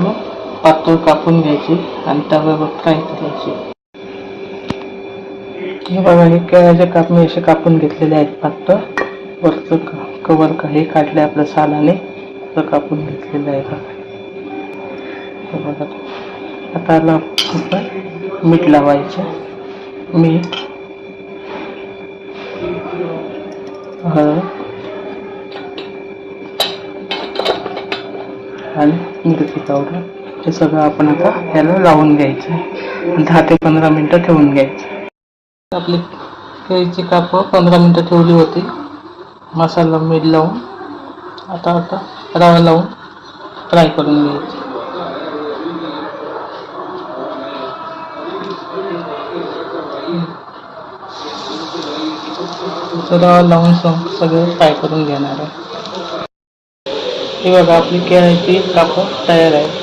मग पातळ कापून घ्यायची आणि तव्यावर फ्राय करायची. हे बघा, हे केळ्याचे काप मी असे कापून घेतलेले आहेत पातळ. वरचं कवर हे काढले आपल्या सालाने कापून घेतलेलं आहे बघा. आता मीठ लावायचं. मीठ, हळद आणि मिरची पावडर हे सगळं आपण आता ह्याला लावून घ्यायचं. 10 ते 15 मिनिटं ठेवून घ्यायचं. आपली केळीची कापं 15 मिनिटं ठेवली होती मसाला मीठ लावून. आता रवा लावून फ्राय करून घ्यायची. रवा लावून सगळं फ्राय करून घेणार आहे. हे बघा, आपली केळीची कापं तयार आहे.